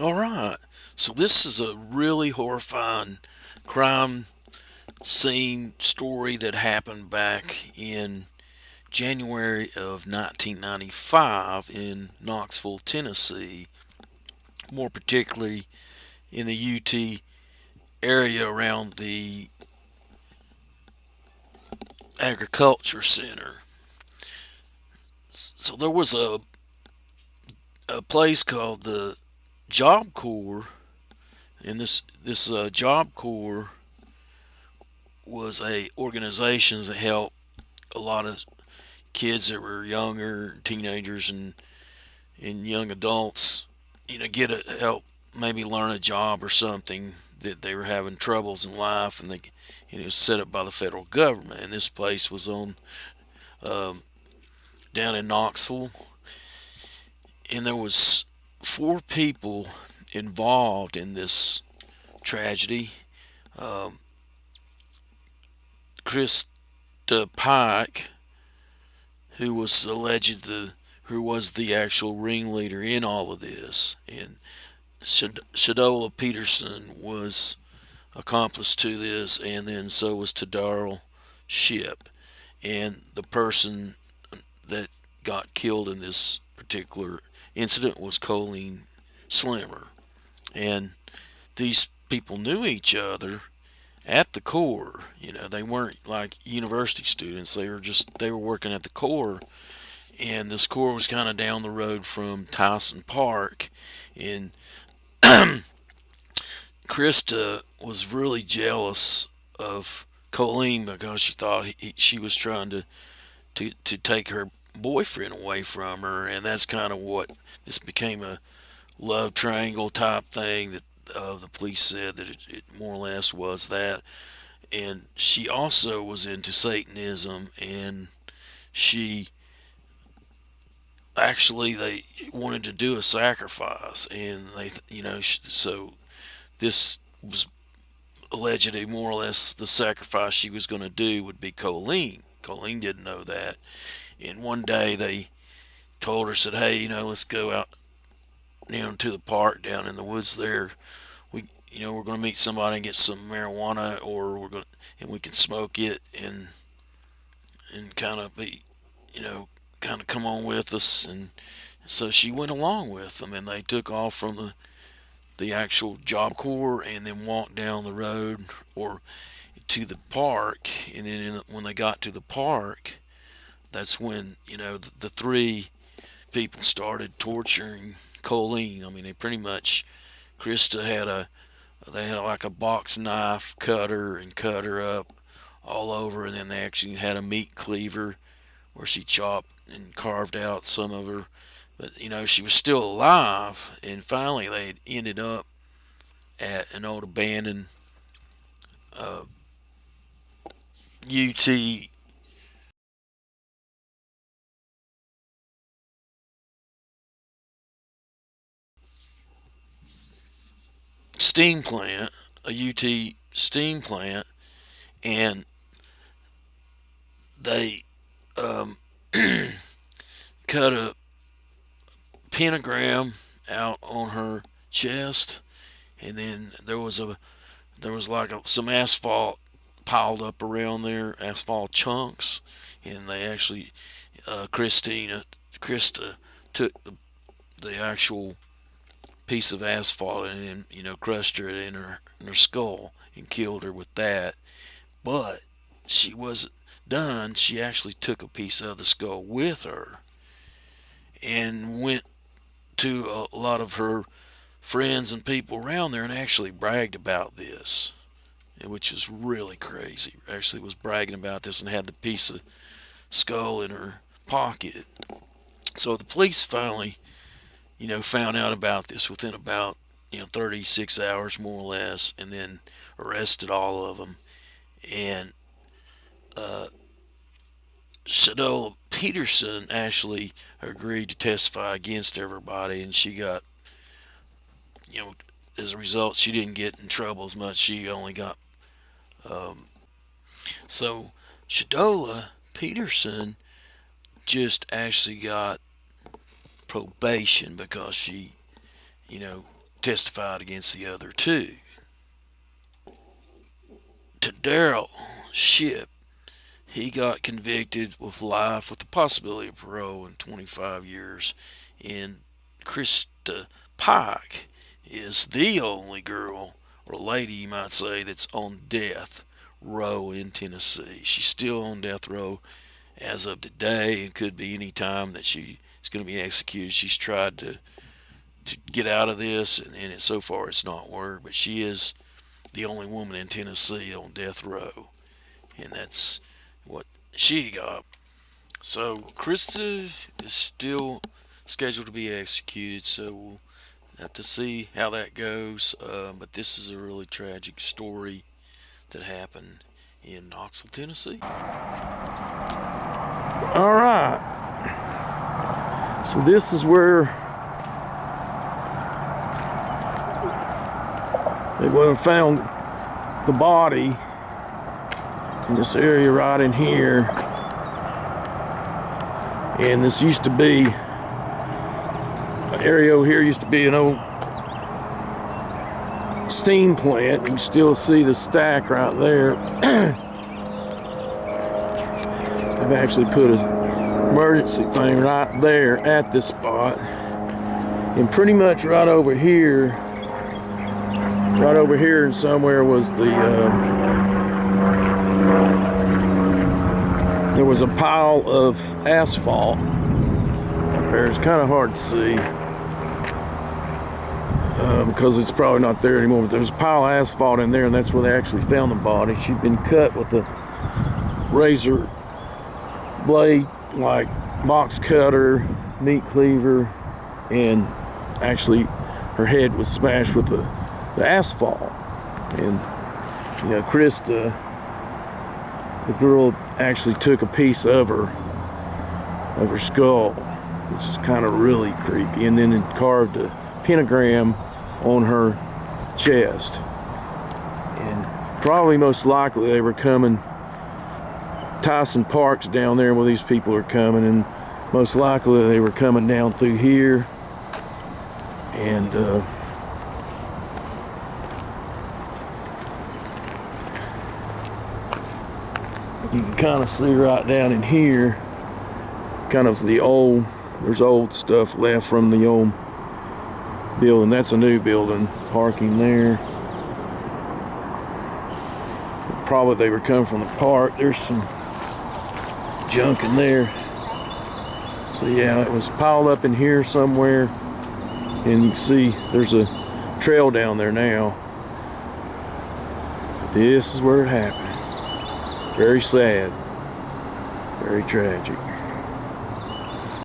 All right. So this is a really horrifying crime scene story that happened back in January of 1995 in Knoxville, Tennessee, more particularly in the UT area around the agriculture center. So there was a place called the Job Corps, and this Job Corps was a organization that helped a lot of kids that were younger, teenagers and young adults, get a help, maybe learn a job or something that they were having troubles in life, and it was set up by the federal government. And this place was on um, down in Knoxville, and there was four people involved in this tragedy. Um, Christa Pike, who was the actual ringleader in all of this, and Shadola Peterson was accomplice to this, and then so was Tadaro Ship, and the person that got killed in this particular incident was Colleen Slemmer, and these people knew each other at the Corps. They weren't like university students. They were working at the Corps, and this Corps was kind of down the road from Tyson Park, and Krista was really jealous of Colleen because she thought she was trying to take her boyfriend away from her, and that's kind of what this became, a love triangle type thing that the police said that it more or less was that. And she also was into Satanism, and she actually they wanted to do a sacrifice, and so this was allegedly more or less the sacrifice she was going to do would be Colleen. Colleen didn't know that, and one day they told her, said, "Hey, let's go out, to the park down in the woods there. We're going to meet somebody and get some marijuana, or and we can smoke it and kind of be, kind of come on with us." And so she went along with them, and they took off from the actual Job Corps and then walked down the road or to the park. And then when they got to the park, that's when the three people started torturing Colleen. I mean, they pretty much, Krista had they had like a box knife cutter and cut her up all over, and then they actually had a meat cleaver where she chopped and carved out some of her. But she was still alive, and finally they had ended up at an old abandoned uh, UT steam plant, a UT steam plant, and they um, cut a pentagram out on her chest, and then there was like some asphalt piled up around there, asphalt chunks, and they actually Krista took the actual piece of asphalt and then crushed her in her skull and killed her with that. But she wasn't done. She actually took a piece of the skull with her and went to a lot of her friends and people around there and actually bragged about this, which is really crazy. Actually, was bragging about this and had the piece of skull in her pocket. So the police finally, found out about this within about 36 hours more or less, and then arrested all of them. And uh, Shadola Peterson actually agreed to testify against everybody, and she got, you know, as a result, she didn't get in trouble as much. She only got um, so Shadola Peterson just actually got probation because she, you know, testified against the other two. To Daryl Shipp, he got convicted with life with the possibility of parole and 25 years. And Christa Pike is the only girl, or lady you might say, that's on death row in Tennessee. She's still on death row as of today, and could be any time that she is going to be executed. She's tried to get out of this, and so far it's not worked. But she is the only woman in Tennessee on death row, and that's what she got. So Christa is still scheduled to be executed, so we'll have to see how that goes. But this is a really tragic story that happened in Knoxville, Tennessee. All right. So this is where they would have found the body, in this area right in here. And this used to be, an area over here used to be an old steam plant. You can still see the stack right there. I've actually put an emergency thing right there at this spot. And pretty much right over here and somewhere was the, there was a pile of asphalt up there. It's kind of hard to see because it's probably not there anymore, but there's a pile of asphalt in there, and that's where they actually found the body. She'd been cut with a razor blade, like box cutter, meat cleaver, and actually her head was smashed with the asphalt. And you know, Christa, the girl, actually took a piece of her skull, which is kind of really creepy, and then it carved a pentagram on her chest. And probably most likely they were coming, Tyson Park's down there where these people are coming, and most likely they were coming down through here. And you can kind of see right down in here, kind of there's old stuff left from the old building. That's a new building, parking there. Probably they were coming from the park. There's some junk in there. So yeah, it was piled up in here somewhere, and you can see there's a trail down there now. This is where it happened. Very sad, very tragic.